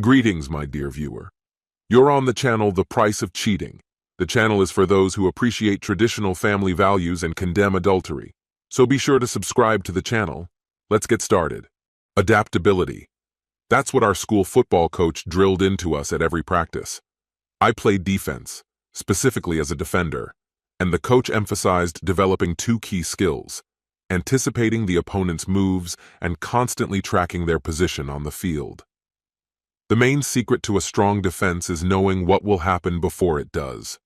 Greetings, my dear viewer. You're on the channel The Price of Cheating. The channel is for those who appreciate traditional family values and condemn adultery. So be sure to subscribe to the channel. Let's get started. Adaptability. That's what our school football coach drilled into us at every practice. I played defense, specifically as a defender, and the coach emphasized developing two key skills: anticipating the opponent's moves and constantly tracking their position on the field. The main secret to a strong defense is knowing what will happen before it does.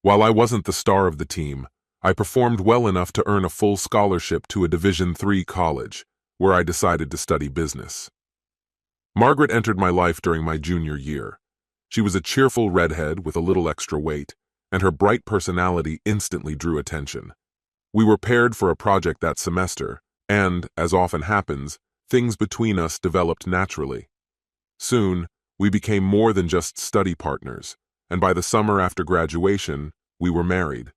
While I wasn't the star of the team, I performed well enough to earn a full scholarship to a Division III college, where I decided to study business. Margaret entered my life during my junior year. She was a cheerful redhead with a little extra weight, and her bright personality instantly drew attention. We were paired for a project that semester, and, as often happens, things between us developed naturally. Soon, we became more than just study partners, and by the summer after graduation, we were married.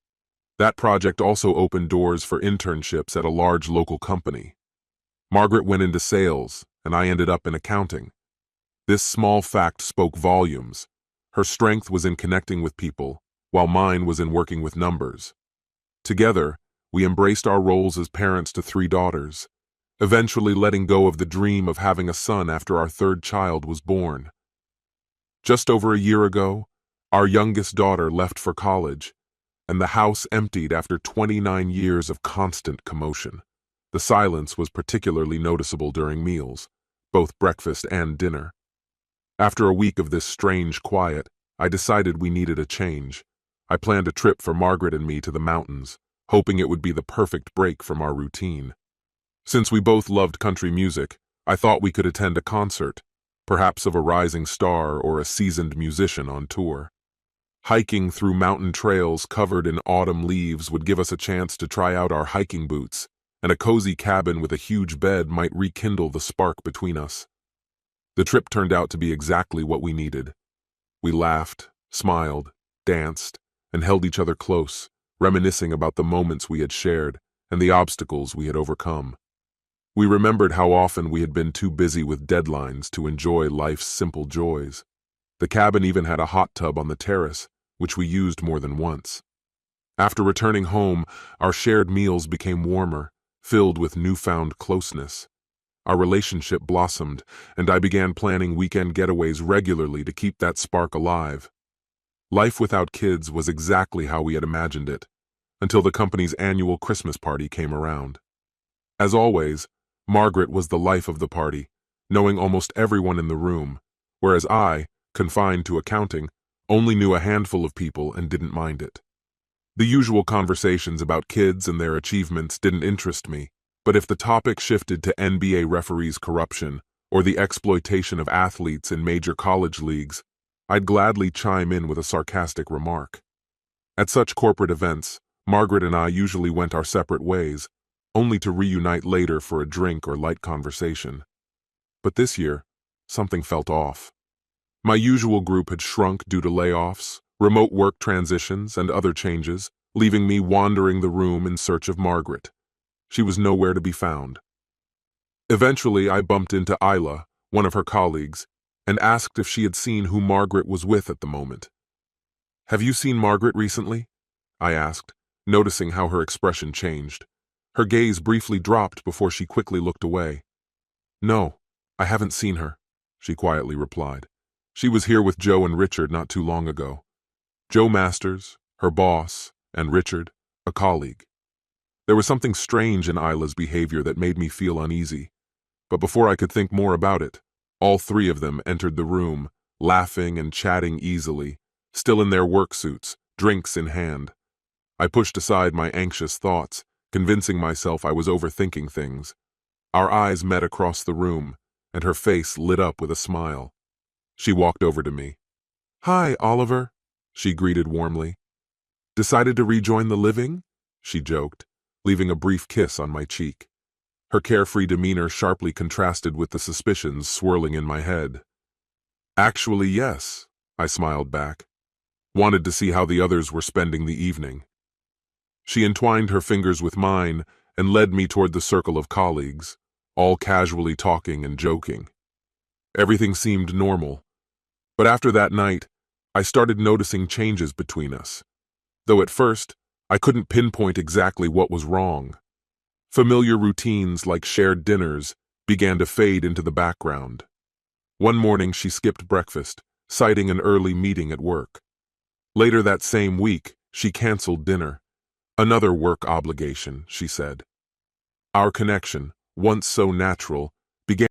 That project also opened doors for internships at a large local company. Margaret went into sales, and I ended up in accounting. This small fact spoke volumes. Her strength was in connecting with people, while mine was in working with numbers. Together, we embraced our roles as parents to 3 daughters, eventually letting go of the dream of having a son after our 3rd child was born. Just over a year ago, our youngest daughter left for college, and the house emptied after 29 years of constant commotion. The silence was particularly noticeable during meals, both breakfast and dinner. After a week of this strange quiet, I decided we needed a change. I planned a trip for Margaret and me to the mountains, hoping it would be the perfect break from our routine. Since we both loved country music, I thought we could attend a concert, perhaps of a rising star or a seasoned musician on tour. Hiking through mountain trails covered in autumn leaves would give us a chance to try out our hiking boots, and a cozy cabin with a huge bed might rekindle the spark between us. The trip turned out to be exactly what we needed. We laughed, smiled, danced, and held each other close, reminiscing about the moments we had shared and the obstacles we had overcome. We remembered how often we had been too busy with deadlines to enjoy life's simple joys. The cabin even had a hot tub on the terrace, which we used more than once. After returning home, our shared meals became warmer, filled with newfound closeness. Our relationship blossomed, and I began planning weekend getaways regularly to keep that spark alive. Life without kids was exactly how we had imagined it, until the company's annual Christmas party came around. As always, Margaret was the life of the party, knowing almost everyone in the room, whereas I, confined to accounting, only knew a handful of people and didn't mind it. The usual conversations about kids and their achievements didn't interest me, but if the topic shifted to NBA referees' corruption or the exploitation of athletes in major college leagues, I'd gladly chime in with a sarcastic remark. At such corporate events, Margaret and I usually went our separate ways, only to reunite later for a drink or light conversation. But this year, something felt off. My usual group had shrunk due to layoffs, remote work transitions, and other changes, leaving me wandering the room in search of Margaret. She was nowhere to be found. Eventually, I bumped into Isla, one of her colleagues, and asked if she had seen who Margaret was with at the moment. "Have you seen Margaret recently?" I asked, noticing how her expression changed. Her gaze briefly dropped before she quickly looked away. "No, I haven't seen her," she quietly replied. "She was here with Joe and Richard not too long ago. Joe Masters, her boss, and Richard, a colleague." There was something strange in Isla's behavior that made me feel uneasy. But before I could think more about it, all 3 of them entered the room, laughing and chatting easily, still in their work suits, drinks in hand. I pushed aside my anxious thoughts, convincing myself I was overthinking things. Our eyes met across the room, and her face lit up with a smile. She walked over to me. "Hi, Oliver," she greeted warmly. "Decided to rejoin the living?" she joked, leaving a brief kiss on my cheek. Her carefree demeanor sharply contrasted with the suspicions swirling in my head. "Actually, yes," I smiled back. Wanted to see how the others were spending the evening. She entwined her fingers with mine and led me toward the circle of colleagues, all casually talking and joking. Everything seemed normal, But after that night, I started noticing changes between us. Though at first, I couldn't pinpoint exactly what was wrong. Familiar routines like shared dinners began to fade into the background. One morning she skipped breakfast, citing an early meeting at work. Later that same week, she canceled dinner. Another work obligation, she said. Our connection, once so natural,